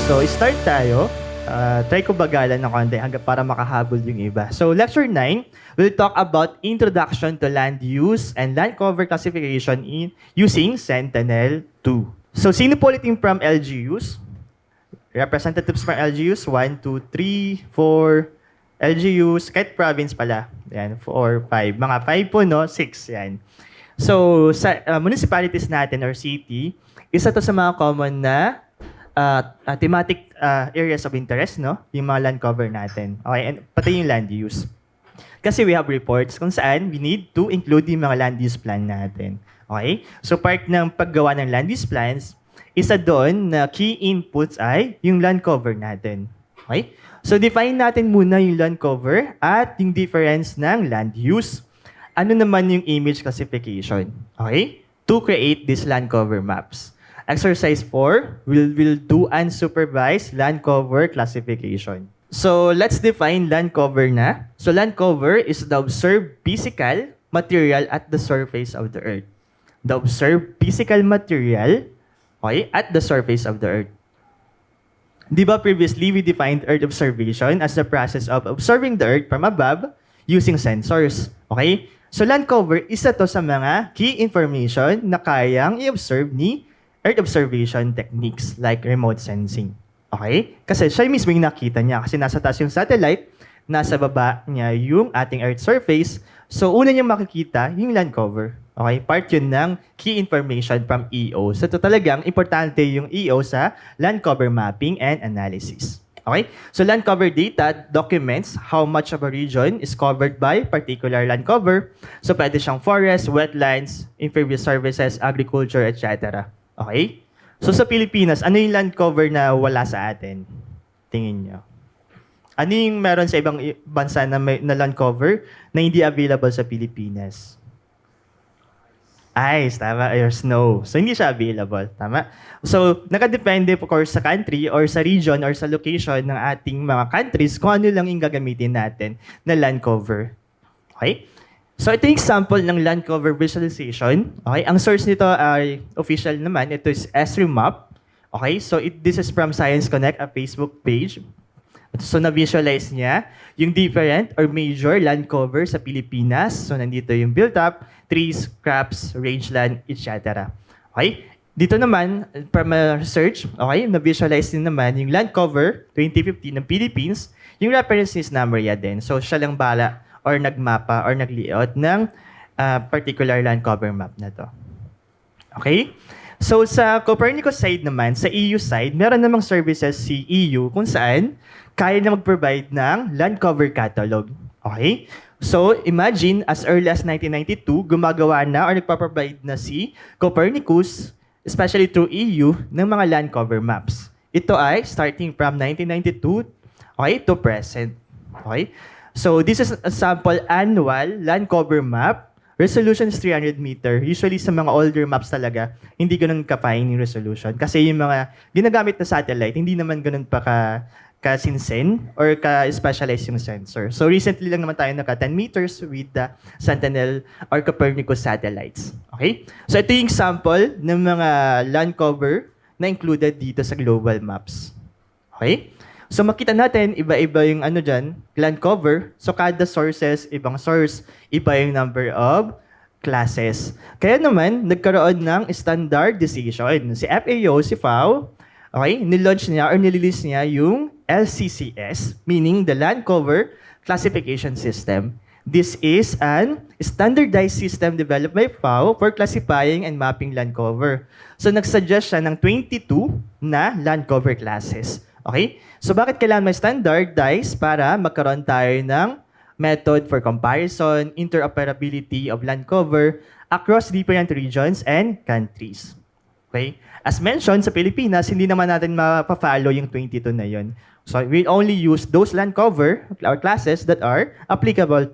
So, start tayo. Try ko bagalan ng konti hanggang para makahabol yung iba. So, Lecture 9, we'll talk about Introduction to Land Use and Land Cover Classification using Sentinel-2. So, sino po ulit yung from LGUs? Representatives from LGUs, 1, 2, 3, 4, LGUs, kahit province pala. Yan, 4, 5. Mga 5 po, no? 6, yan. So, sa municipalities natin or city, isa to sa mga common na thematic areas of interest, no? Yung mga land cover natin. Okay, and pati yung land use. Kasi we have reports kung saan we need to include yung mga land use plan natin. Okay? So, part ng paggawa ng land use plans, isa doon na key inputs ay yung land cover natin. Okay? So, define natin muna yung land cover at yung difference ng land use. Ano naman yung image classification? Okay? To create these land cover maps. Exercise 4, we'll do unsupervised land cover classification. So, let's define land cover na. So, land cover is the observed physical material at the surface of the earth. The observed physical material, okay, at the surface of the earth. Di ba previously we defined earth observation as the process of observing the earth from above using sensors, okay? So, land cover, isa to sa mga key information na kayang i-observe ni Earth observation techniques like remote sensing. Okay? Kasi siya mismo yung nakita niya. Kasi nasa taas yung satellite, nasa baba niya yung ating Earth surface. So, una niyang makikita yung land cover. Okay? Part yun ng key information from EO. So, ito talagang importante yung EO sa land cover mapping and analysis. Okay? So, land cover data documents how much of a region is covered by particular land cover. So, pwede siyang forest, wetlands, impervious services, agriculture, etc. Okay? So sa Pilipinas, ano yung land cover na wala sa atin? Tingin nyo. Ano yung meron sa ibang bansa na, na land cover na hindi available sa Pilipinas? Ice, tama. Or snow. So hindi siya available. Tama? So nakadepende of course sa country or sa region or sa location ng ating mga countries kung ano lang yung gagamitin natin na land cover. Okay? So, ito yung example ng land cover visualization. Okay? Ang source nito ay official naman. Ito is ESRIMAP. Okay? So, this is from Science Connect, a Facebook page. So, na-visualize niya yung different or major land cover sa Pilipinas. So, nandito yung built-up, trees, crops, rangeland, etc. Okay? Dito naman, from research, okay, na-visualize din naman yung land cover 2015 ng Philippines. Yung reference is Namaria din. So, siya lang bala or nagmapa or nag-layout ng particular land cover map na to. Okay? So, sa Copernicus side naman, sa EU side, meron namang services si EU kung saan kaya na mag-provide ng land cover catalog. Okay? So, imagine, as early as 1992, gumagawa na or nagpa-provide na si Copernicus, especially through EU, ng mga land cover maps. Ito ay starting from 1992, okay, to present. Okay? So, this is a sample annual land cover map. Resolution is 300 meter. Usually, sa mga older maps talaga, hindi ganun ka-fine yung resolution. Kasi yung mga ginagamit na satellite, hindi naman ganun pa ka-sinsen or ka-specialize yung sensor. So, recently lang naman tayo naka 10 meters with the Sentinel or Copernicus satellites. Okay? So, ito yung sample ng mga land cover na included dito sa global maps. Okay? So makita natin, iba-iba yung ano dyan, land cover. So kada sources, ibang source, iba yung number of classes. Kaya naman, nagkaroon ng standardization. Si FAO, si FAO, okay, nilaunch niya or nililist niya yung LCCS, meaning the Land Cover Classification System. This is an standardized system developed by FAO for classifying and mapping land cover. So nagsuggest siya ng 22 na land cover classes. Okay? So, bakit kailangan may standardize? Para magkaroon tayo ng method for comparison, interoperability of land cover across different regions and countries. Okay? As mentioned, sa Pilipinas, hindi naman natin mapa-follow yung 22 na yun. So, we only use those land cover or classes that are applicable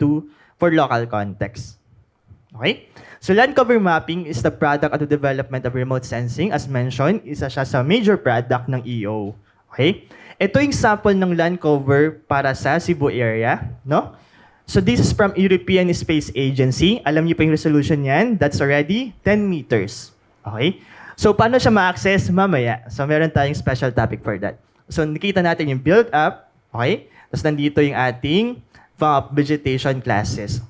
for local context. Okay? So, land cover mapping is the product of the development of remote sensing. As mentioned, isa siya sa major product ng EO. Okay? Ito yung sample ng land cover para sa Cebu area, no? So this is from European Space Agency. Alam niyo pa yung resolution niyan? That's already 10 meters. Okay? So paano siya ma-access? Mamaya. So meron tayong special topic for that. So, nakita natin yung build up. Okay? Tapos nandito yung ating mga vegetation classes.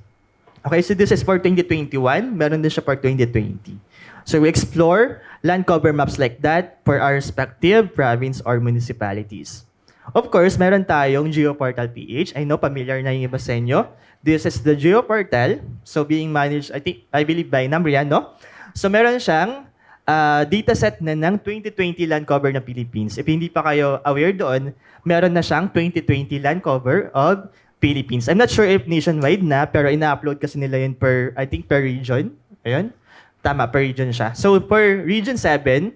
Okay, so this is for 2021. Meron din siya for 2020. So we explore land cover maps like that for our respective province or municipalities. Of course, meron tayong GeoPortal PH. I know familiar na yung iba sa inyo. This is the GeoPortal. So being managed, I believe by Namrian, no? So meron siyang dataset na ng 2020 land cover ng Philippines. If hindi pa kayo aware doon, meron na siyang 2020 land cover of Philippines. I'm not sure if nationwide na, pero ina-upload kasi nila yun per region. Ayun. Tama, per region siya. So, per Region 7,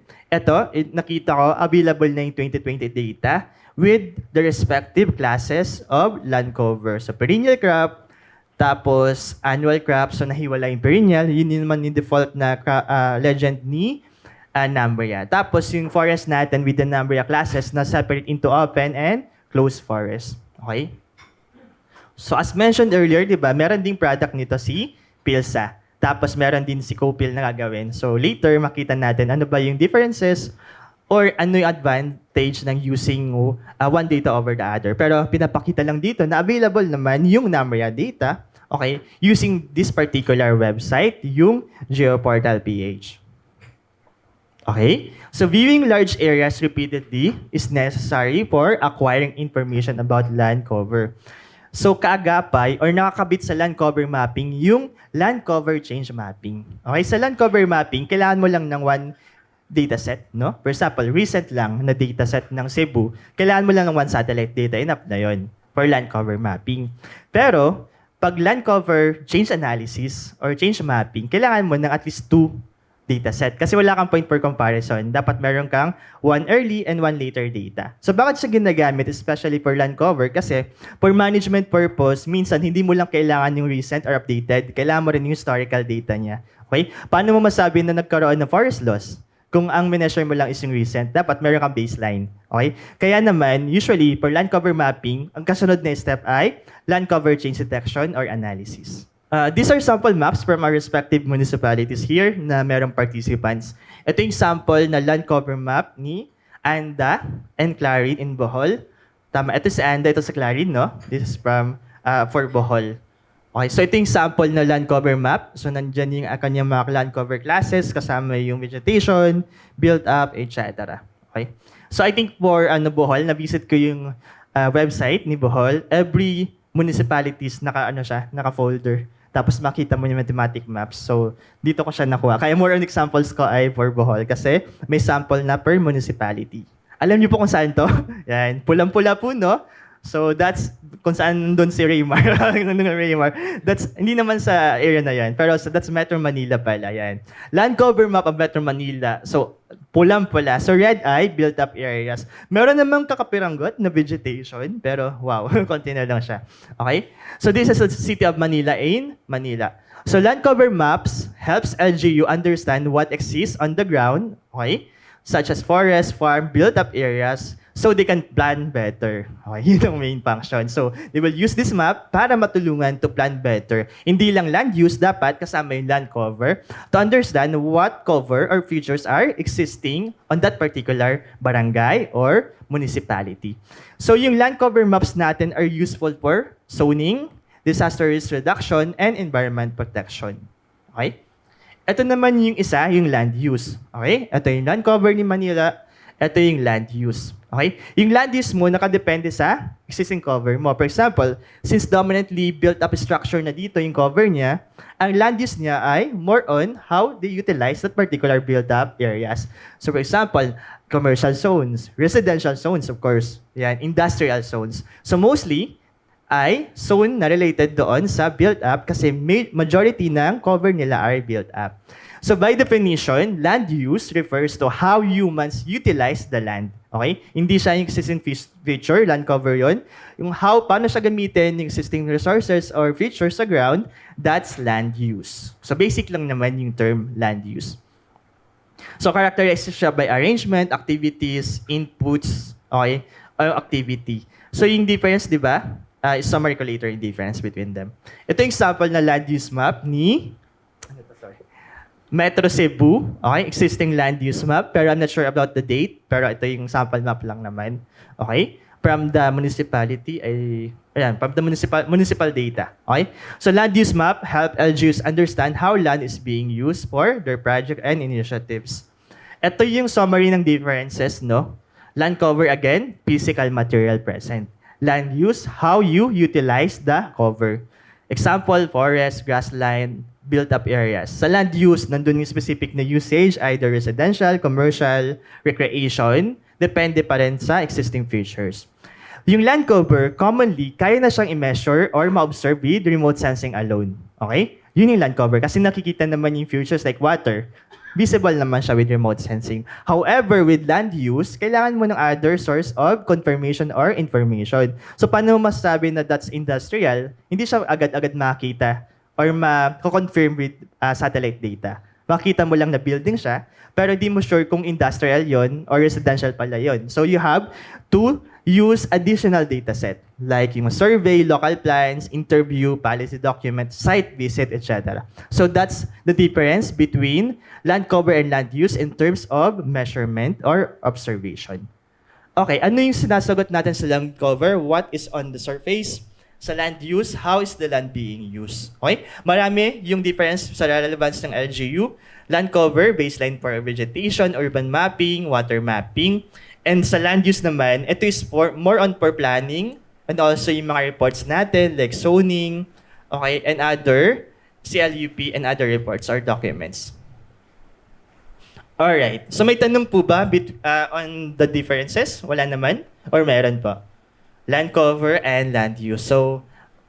nakita ko, available na yung 2020 data with the respective classes of land cover. So, perennial crop, tapos annual crop, so nahiwala yung perennial. Yun naman yung default na legend ni Nambria. Tapos, yung forest natin with the Nambria classes na separate into open and closed forest. Okay? So as mentioned earlier, di ba, meron ding product nito si PILSA. Tapos meron din si COPIL na gagawin. So later, makita natin ano ba yung differences or ano yung advantage ng using one data over the other. Pero pinapakita lang dito na available naman yung Namria data, okay, using this particular website, yung GeoPortal PH. Okay? So viewing large areas repeatedly is necessary for acquiring information about land cover. So, kaagapay or nakakabit sa land cover mapping yung land cover change mapping. Okay, sa land cover mapping, kailangan mo lang ng one dataset, no? For example, recent lang na dataset ng Cebu, kailangan mo lang ng one satellite data, enough na yon for land cover mapping. Pero, pag land cover change analysis or change mapping, kailangan mo ng at least two dataset. Kasi wala kang point for comparison. Dapat meron kang one early and one later data. So bakit siya ginagamit, especially for land cover? Kasi for management purpose, minsan hindi mo lang kailangan yung recent or updated. Kailangan mo rin yung historical data niya. Okay? Paano mo masabi na nagkaroon ng forest loss? Kung ang measure mo lang is yung recent, dapat meron kang baseline. Okay? Kaya naman, usually, for land cover mapping, ang kasunod na step ay land cover change detection or analysis. These are sample maps from our respective municipalities here na merong participants. Ito yung sample na land cover map ni Anda and Clarin in Bohol. Tama, ito si Anda, ito si Clarin, no? This is from for Bohol. Okay, so ito yung sample na land cover map. So nandyan yung kanyang mga land cover classes, kasama yung vegetation, build up, etc. Okay? So I think for Bohol, na-visit ko yung website ni Bohol. Every municipalities naka-folder. Tapos makita mo yung mathematic maps. So, dito ko siya nakuha. Kaya more on examples ko ay for Bohol kasi may sample na per municipality. Alam niyo po kung saan to? Yan. Pulang-pula po, no? So, that's kung saan doon si Raymar. Raymar. That's, hindi naman sa area na yan. Pero that's Metro Manila pala. Yan. Land cover map of Metro Manila. So, pulang-pula. So, red eye, built-up areas. Meron namang kakapiranggot na vegetation. Pero, wow, konti na lang siya. Okay? So, this is the city of Manila in Manila. So, land cover maps helps LGU understand what exists on the ground, okay? Such as forest, farm, built-up areas, so they can plan better. Okay, yun ang main function. So, they will use this map para matulungan to plan better. Hindi lang land use, dapat kasama yung land cover to understand what cover or features are existing on that particular barangay or municipality. So, yung land cover maps natin are useful for zoning, disaster risk reduction, and environment protection. Okay? Ito naman yung isa, yung land use. Okay? Ito yung land cover ni Manila. Ito yung land use. Okay? Yung land use mo, nakadepende sa existing cover mo. For example, since dominantly built-up structure na dito yung cover niya, ang land use niya ay more on how they utilize that particular built-up areas. So for example, commercial zones, residential zones, of course, yan, industrial zones. So mostly, ay zone na related doon sa built-up kasi majority ng cover nila are built-up. So by definition, land use refers to how humans utilize the land. Okay? Hindi siya yung existing feature, land cover yon. Yung paano siya gamitin yung existing resources or features sa ground, that's land use. So basic lang naman yung term land use. So characterized siya by arrangement, activities, inputs, okay, or activity. So yung difference, di ba? Summary ko later yung difference between them. Ito yung sample na land use map ni Metro Cebu, okay, existing land use map, pero I'm not sure about the date, pero ito yung sample map lang naman. Okay? From the municipality, from the municipal data. Okay? So land use map help LGUs understand how land is being used for their project and initiatives. Ito yung summary ng differences, no? Land cover again, physical material present. Land use, how you utilize the cover. Example, forest, grassland, built-up areas. Sa land use, nandun yung specific na usage, either residential, commercial, recreation, depende pa rin sa existing features. Yung land cover, commonly, kaya na siyang i-measure or ma-observe with remote sensing alone. Okay? Yun yung land cover kasi nakikita naman yung features like water. Visible naman siya with remote sensing. However, with land use, kailangan mo ng other source of confirmation or information. So, paano mo masasabi na that's industrial? Hindi siya agad-agad makita or ma-confirm with satellite data. Makita mo lang na building siya, pero di mo sure kung industrial yon or residential pala yon. So, you have to use additional data set like yung survey, local plans, interview, policy document, site visit, etc. So that's the difference between land cover and land use in terms of measurement or observation. Okay, ano yung sinasagot natin sa land cover? What is on the surface? Sa land use, how is the land being used? Okay? Marami yung difference sa relevance ng LGU. Land cover, baseline for vegetation, urban mapping, water mapping. And sa land use naman, ito is more on for planning and also yung mga reports natin like zoning, okay, and other CLUP and other reports or documents. Alright. So may tanong po ba on the differences? Wala naman? Or meron pa? Land cover and land use. So,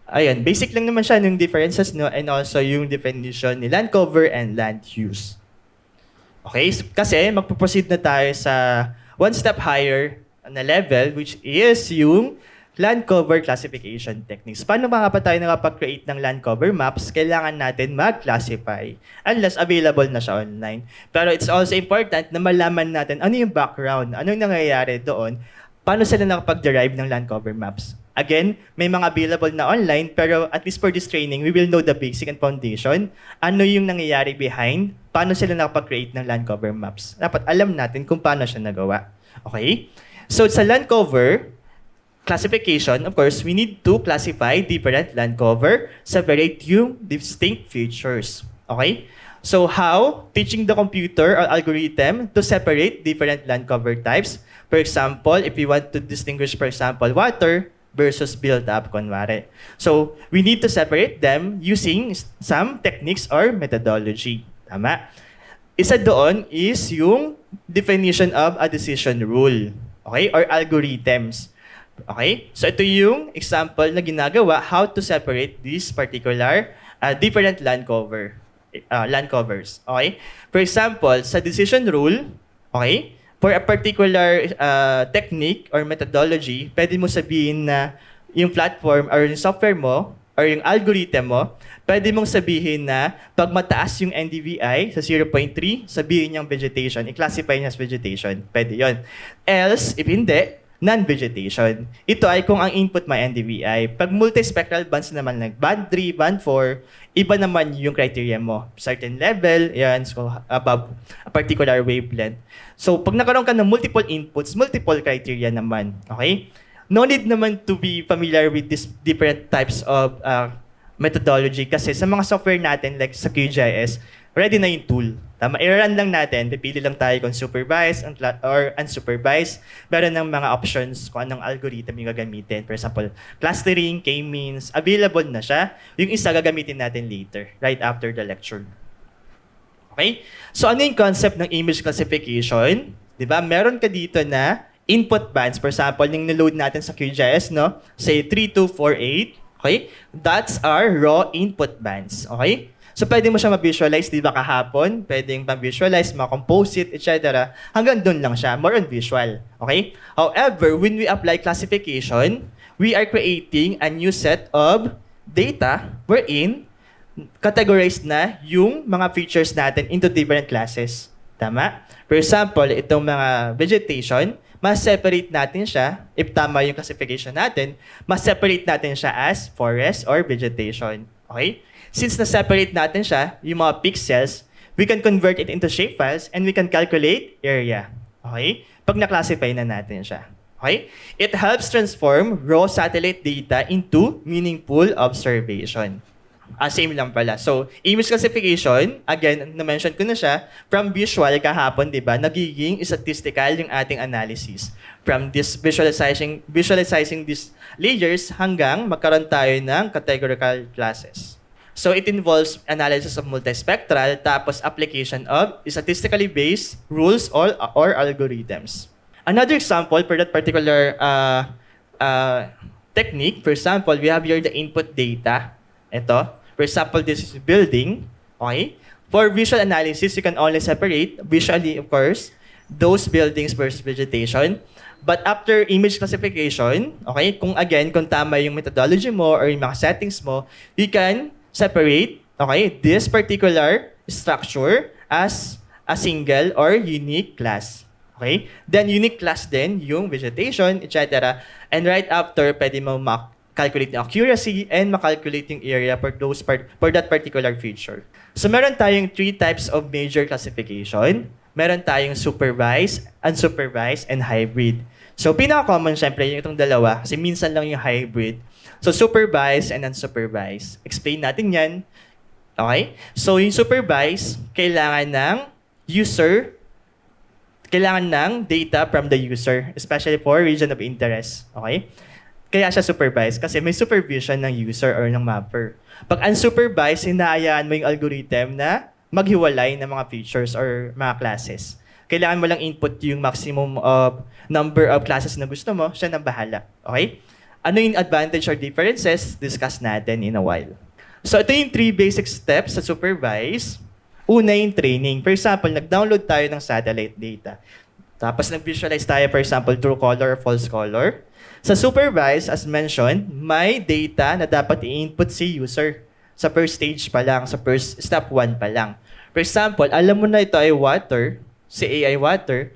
ayun, basic lang naman siya yung differences, no? And also yung definition ni land cover and land use. Okay? So, kasi magpo-proceed na tayo sa one step higher na level, which is yung land cover classification techniques. Paano ba tayo nakapag-create ng land cover maps? Kailangan natin mag-classify unless available na siya online. Pero it's also important na malaman natin ano yung background, ano yung nangyayari doon, paano sila nakapag-derive ng land cover maps. Again, may mga available na online, pero at least for this training, we will know the basic and foundation. Ano yung nangyayari behind, paano sila nakapag-create ng land cover maps. Dapat alam natin kung paano siya nagawa. Okay? So sa land cover classification, of course, we need to classify different land cover, separate yung distinct features. Okay? So how? Teaching the computer or algorithm to separate different land cover types. For example, if you want to distinguish, for example, water versus built-up, kunwari. So, we need to separate them using some techniques or methodology. Tama? Isa doon is yung definition of a decision rule. Okay? Or algorithms. Okay? So, ito yung example na ginagawa how to separate these particular different land covers. Okay? For example, sa decision rule, okay? For a particular technique or methodology, pwede mo sabihin na yung platform or yung software mo or yung algorithm mo, pwede mong sabihin na pag mataas yung NDVI sa 0.3, sabihin niyang vegetation, i-classify niya as vegetation. Pwede yon. Else, if hindi, non-vegetation. Ito ay kung ang input may NDVI. Pag multispectral bands naman like band 3, band 4, iba naman yung criteria mo. Certain level, yan, so above a particular wavelength. So, pag nakaroon ka ng multiple inputs, multiple criteria naman. Okay? No need naman to be familiar with these different types of methodology kasi sa mga software natin like sa QGIS, ready na yung tool. Tama, i-run lang natin, pipili lang tayo kung supervised or unsupervised. Meron ng mga options kung anong algorithm yung gagamitin. For example, clustering, k-means, available na siya. Yung isa gagamitin natin later, right after the lecture. Okay? So ano yung concept ng image classification? Diba? Meron ka dito na input bands. For example, yung niload natin sa QGIS, no? Say 3248. Okay? That's our raw input bands. Okay? So, pwede mo siya ma-visualize, di ba kahapon? Pwedeng ma-visualize, ma-compose it, etc. Hanggang doon lang siya, more on visual. Okay? However, when we apply classification, we are creating a new set of data wherein categorized na yung mga features natin into different classes. Tama? For example, itong mga vegetation, mas-separate natin siya, if tama yung classification natin, mas-separate natin siya as forest or vegetation. Okay? Since na-separate natin siya, yung mga pixels, we can convert it into shapefiles, and we can calculate area. Okay? Pag na-classify na natin siya. Okay? It helps transform raw satellite data into meaningful observation. Same lang pala. So, image classification, again, na-mention ko na siya, from visual kahapon, di ba, nagiging statistical yung ating analysis. From this visualizing these layers hanggang magkaroon tayo ng categorical classes. So, it involves analysis of multispectral, tapos application of statistically based rules or algorithms. Another example for that particular technique, for example, we have here the input data. Ito. For example, this is building. Okay? For visual analysis, you can only separate, visually, of course, those buildings versus vegetation. But after image classification, okay, kung tama yung methodology mo or yung mga settings mo, you can separate, okay, this particular structure as a single or unique class. Okay? Then, unique class din yung vegetation, etc. And right after, pwede mo calculate yung accuracy and makalculate yung area for that particular feature. So meron tayong 3 types of major classification. Meron tayong supervised, unsupervised, and hybrid. So pinaka-common syempre yung itong dalawa kasi minsan lang yung hybrid. So supervised and unsupervised. Explain natin yan. Okay? So yung supervised, kailangan ng data from the user, especially for region of interest. Okay? Kaya siya supervised kasi may supervision ng user or ng mapper. Pag unsupervised, hinaayaan mo yung algorithm na maghiwalay ng mga features or mga classes. Kailangan mo lang input yung maximum of number of classes na gusto mo, siya nang bahala. Okay? Ano yung advantage or differences? Discuss natin in a while. So ito yung 3 basic steps sa supervised. Una yung training. For example, nag-download tayo ng satellite data. Tapos nag-visualize tayo, for example, true color or false color. Sa supervised, as mentioned, may data na dapat i-input si user sa first stage pa lang, sa first step 1 pa lang. For example, alam mo na ito ay water, si AI water,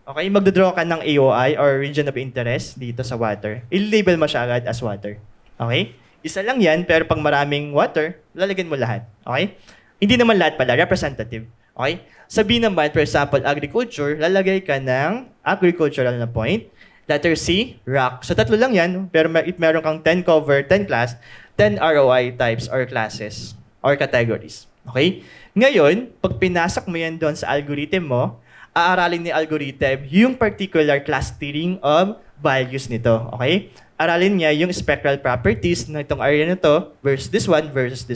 okay, magdodraw ka ng AOI or region of interest dito sa water. I-label mo siya agad as water. Okay? Isa lang yan, pero pag maraming water, lalagyan mo lahat. Okay? Hindi naman lahat pala, representative. Okay? Sabihin naman, for example, agriculture, lalagay ka ng agricultural na point. Letter C, rock. So, 3 lang yan. Pero if meron kang 10 cover, 10 class, 10 ROI types or classes or categories. Okay? Ngayon, pag pinasak mo yan doon sa algorithm mo, aaralin ni algorithm yung particular clustering of values nito. Okay? Aralin niya yung spectral properties ng itong area na to versus this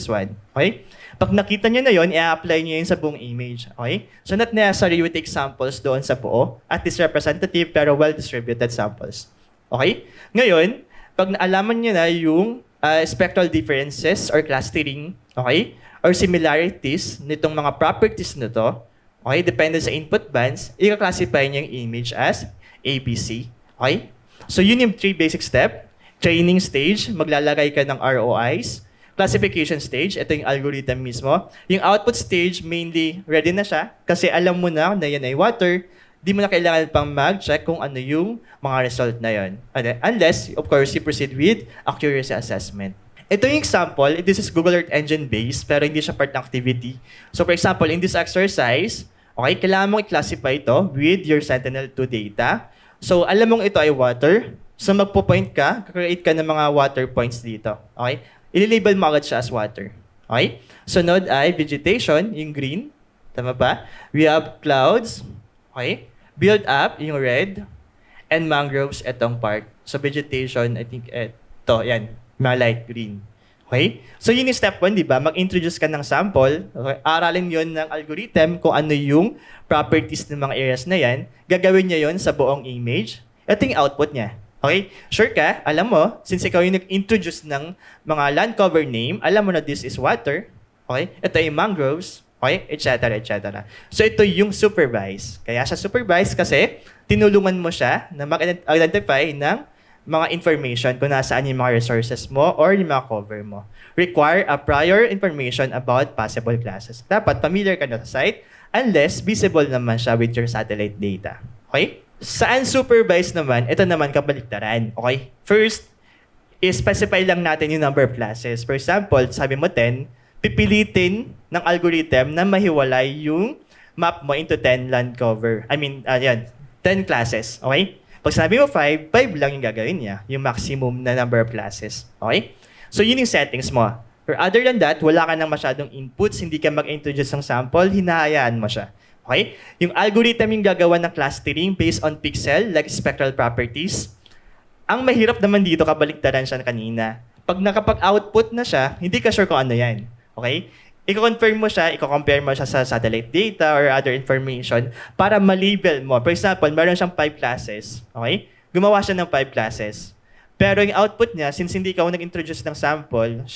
one. Okay? Pag nakita niya na yon, i-apply niya yun sa buong image. Okay? So not necessary we take samples doon sa buo at least representative pero well-distributed samples. Okay? Ngayon, pag naalaman niya na yung spectral differences or clustering, okay, or similarities nitong mga properties na to, okay, depende sa input bands, i-classify niya yung image as ABC. Okay? So yun yung 3 basic step. Training stage, maglalagay ka ng ROIs. Classification stage, ito yung algorithm mismo. Yung output stage, mainly ready na siya kasi alam mo na yan ay water. Di mo na kailangan pang mag-check kung ano yung mga result na yon. Unless, of course, you proceed with accuracy assessment. Ito yung example. This is Google Earth Engine based pero hindi siya part ng activity. So for example, in this exercise, okay, kailangan mong i-classify ito with your Sentinel-2 data. So alam mong ito ay water. So magpo-point ka, create ka ng mga water points dito. Okay? I-label mo agad siya as water. Okay? Sunod ay vegetation, yung green. Tama ba? We have clouds. Okay? Build up, yung red. And mangroves, itong part. So vegetation, I think, ito, yan. Mga light green. Okay? So yun yung step 1, di ba? Mag-introduce ka ng sample. Okay? Aralin yon ng algorithm kung ano yung properties ng mga areas na yan. Gagawin niya yon sa buong image. Ito yung output niya. Okay? Sure ka? Alam mo, since ikaw yung nag-introduce ng mga land cover name, alam mo na this is water. Okay? Ito yung mangroves. Okay? Etc. So ito yung supervise. Kaya siya supervise kasi tinulungan mo siya na mag-identify ng mga information kung nasaan yung mga resources mo or yung mga cover mo. Require a prior information about possible classes. Dapat familiar ka na sa site unless visible naman siya with your satellite data. Okay? Sa unsupervised naman, ito naman kabaliktaran. Okay? First, i-specify lang natin yung number of classes. For example, sabi mo 10, pipilitin ng algorithm na mahiwalay yung map mo into 10 land cover. I mean, 10 classes. Okay? Pag sinabi mo 5, 5 lang yung gagawin niya. Yung maximum na number of classes. Okay? So, yun yung settings mo. Or other than that, wala ka nang masyadong inputs, hindi ka mag-introduce ng sample, hinahayaan mo siya. Okay? Yung algorithm yung gagawa ng clustering based on pixel, like spectral properties. Ang mahirap naman dito, kabaliktaran siya kanina. Pag nakapag-output na siya, hindi ka sure kung ano yan. Okay? I-confirm mo siya, i-compare mo siya sa satellite data or other information para ma-label mo. For example, meron siyang 5 classes. Okay? Gumawa siya ng 5 classes. Pero yung output niya, since hindi ikaw nag-introduce ng sample,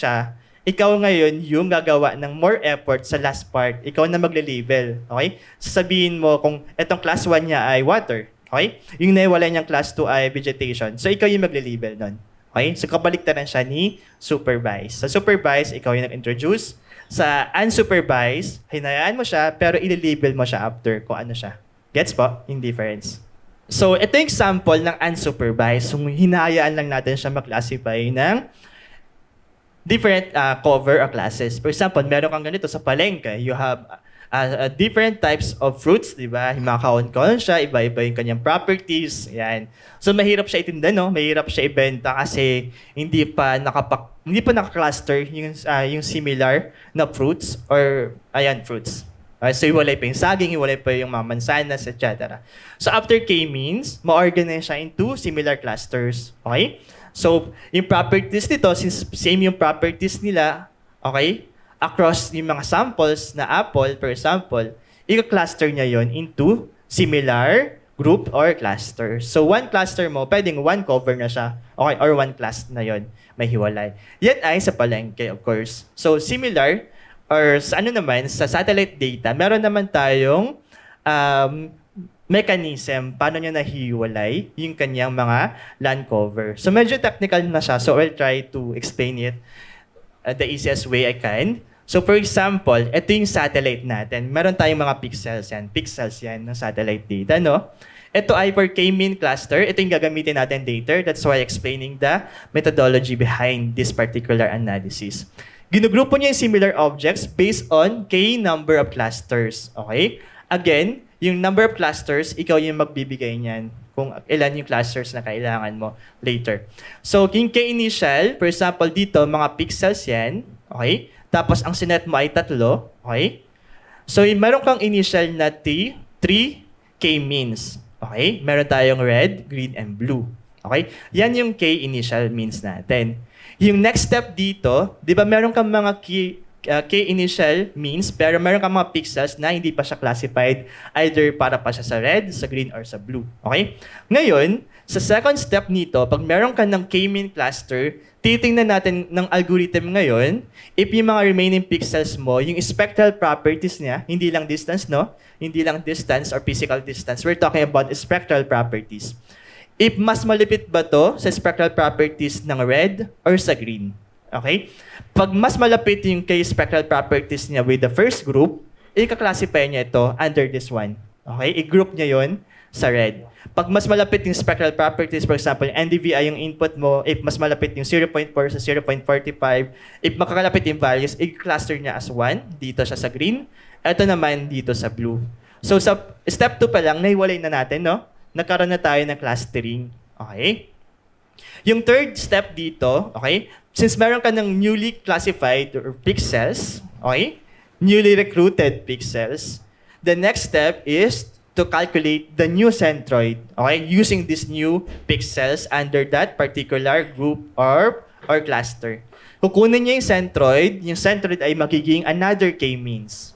ikaw ngayon yung gagawa ng more effort sa last part. Ikaw na magle-label. Okay? Sasabihin mo kung etong class 1 niya ay water. Okay? Yung naiwala niyang class 2 ay vegetation. So, ikaw yung magle-label nun. Okay? So, kabaliktaran siya ni supervise. Sa supervise, ikaw yung nag-introduce. Sa unsupervised, hinayaan mo siya, pero i-label mo siya after kung ano siya. Gets po? Yung difference. So, ito yung example ng unsupervised. So, hinayaan lang natin siya mag-classify ng different cover or classes. For example, meron kang ganito sa palengke. You have different types of fruits, di ba? Yung mga kahon-kahon siya, iba-iba yung kanyang properties. Yan. So, mahirap siya itinda, no? Mahirap siya ibenta kasi hindi pa naka-cluster yung similar na fruits or, fruits. So, hiwalay pa yung saging, hiwalay pa yung mga mansanas, etc. So, after k-means, ma-organize siya into similar clusters. Okay? So, yung properties nito, since same yung properties nila, okay, across yung mga samples na apple, for example, i-cluster niya yon into similar group or cluster. So, one cluster mo, pwedeng one cover na siya. Okay, or one class na yon may hiwalay. Yan ay sa palengke, of course. So, similar, or sa sa satellite data, meron naman tayong mechanism paano niya nahiwalay yung kanyang mga land cover. So, medyo technical na siya. So, I'll try to explain it the easiest way I can. So, for example, ito yung satellite natin. Meron tayong mga pixels yan. Pixels yan ng satellite data, no? Ito ay for k-mean cluster. Ito yung gagamitin natin later. That's why explaining the methodology behind this particular analysis. Ginugrupo niya yung similar objects based on k number of clusters. Okay? Again, yung number of clusters, ikaw yung magbibigay niyan kung ilan yung clusters na kailangan mo later. So, yung k-initial, for example, dito, mga pixels yan. Okay? Tapos, ang sinet mo ay 3. Okay? So, meron kang initial na 3 k-means. Okay? Meron tayong red, green, and blue. Okay? Yan yung k-initial means natin. Yung next step dito, di ba meron kang mga k-initial means, pero meron kang mga pixels na hindi pa siya classified either para pa siya sa red, sa green, or sa blue. Okay? Ngayon, sa second step nito, pag meron ka ng k-mean cluster, titingnan natin ng algorithm ngayon if yung mga remaining pixels mo, yung spectral properties niya, hindi lang distance, no? Hindi lang distance or physical distance. We're talking about spectral properties. If mas malapit ba to sa spectral properties ng red or sa green? Okay? Pag mas malapit yung kay spectral properties niya with the first group, i-classify niya ito under this one. Okay? I-group niya yon sa red. Pag mas malapit yung spectral properties, for example, NDVI yung input mo, if mas malapit yung 0.4 sa 0.45, if makakalapit yung values, i-cluster niya as 1, dito siya sa green, ito naman dito sa blue. So sa step 2 pa lang, nahiwalay na natin, no? Nagkaroon na tayo ng clustering. Okay? Yung third step dito, okay, since meron ka ng newly classified or pixels, okay, newly recruited pixels, the next step is to calculate the new centroid, okay, using these new pixels under that particular group or cluster. Kukunin niya yung centroid ay magiging another k-means.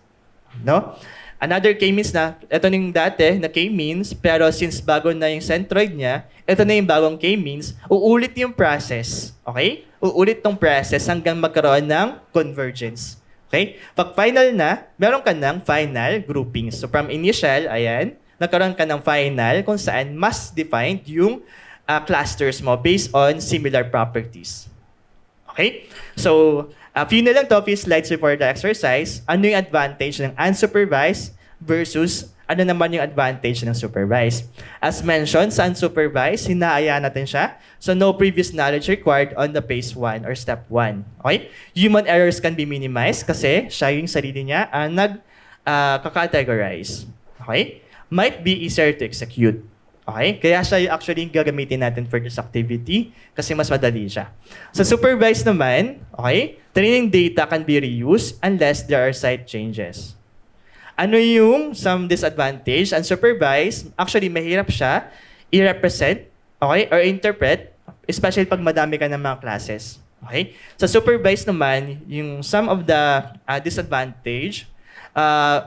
No? Another k-means na, ito yung dati na k-means, pero since bago na yung centroid niya, ito na yung bagong k-means, uulit yung process. Okay? Uulit tong process hanggang magkaroon ng convergence. Okay? Pag final na, meron ka ng final groupings. So from initial, ayan, nagkaroon ka ng final kung saan mas defined yung clusters mo based on similar properties. Okay? So, a few na lang to, few slides before the exercise. Ano yung advantage ng unsupervised versus ano naman yung advantage ng supervised. As mentioned, sa unsupervised, hinaayaan natin siya. So, no previous knowledge required on the phase 1 or step 1. Okay? Human errors can be minimized kasi siya yung sarili niya ang nag-categorize. Okay? Might be easier to execute. Okay? Kaya siya yung actually yung gagamitin natin for this activity kasi mas madali siya. Sa supervised naman, okay, training data can be reused unless there are site changes. Ano yung some disadvantage? Unsupervised, actually mahirap siya i-represent, okay, or interpret, especially pag madami ka ng mga classes. Okay? Sa supervised naman, yung some of the disadvantage,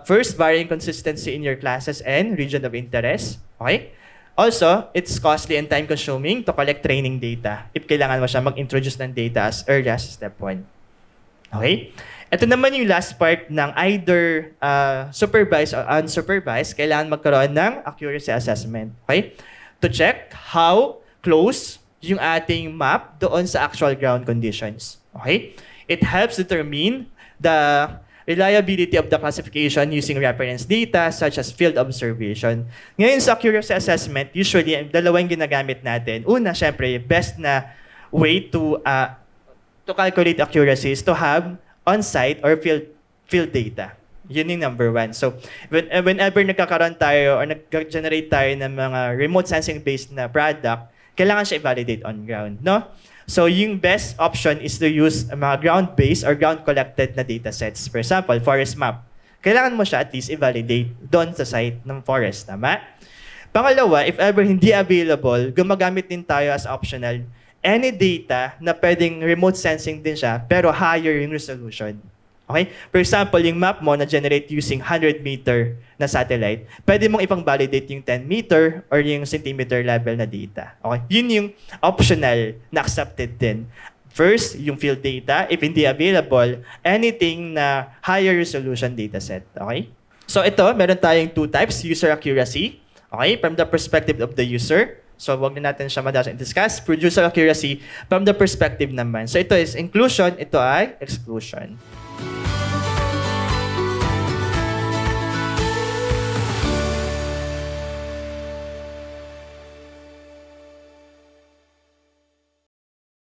first, varying consistency in your classes and region of interest. Okay? Also, it's costly and time-consuming to collect training data if kailangan mo siya mag-introduce ng data as early as step 1. Okay? Ito naman yung last part ng either supervised or unsupervised, kailangan magkaroon ng accuracy assessment. Okay? To check how close yung ating map doon sa actual ground conditions. Okay? It helps determine the reliability of the classification using reference data such as field observation. Ngayon sa accuracy assessment, usually, dalawang ginagamit natin. Una, syempre, best na way to calculate accuracy is to have on-site or field data. Yun yung number 1. So, whenever nagkakaroon tayo or nag-generate tayo ng mga remote sensing-based na product, kailangan siya i-validate on ground, no? So, yung best option is to use mga ground-based or ground-collected na data sets. For example, forest map. Kailangan mo siya at least i-validate doon sa site ng forest, tama? Pangalawa, if ever hindi available, gumagamit din tayo as optional any data na pwedeng remote sensing din siya, pero higher yung resolution. Okay? For example, yung map mo na generate using 100 meter na satellite, pwede mong ipang-validate yung 10 meter or yung centimeter level na data. Okay? Yun yung optional na accepted din. First, yung field data. If hindi available, anything na higher resolution data set. Okay? So ito, meron tayong 2 types, user accuracy. Okay? From the perspective of the user. So, wag na natin siya madalas i-discuss. Producer accuracy from the perspective naman. So, ito is inclusion, ito ay exclusion.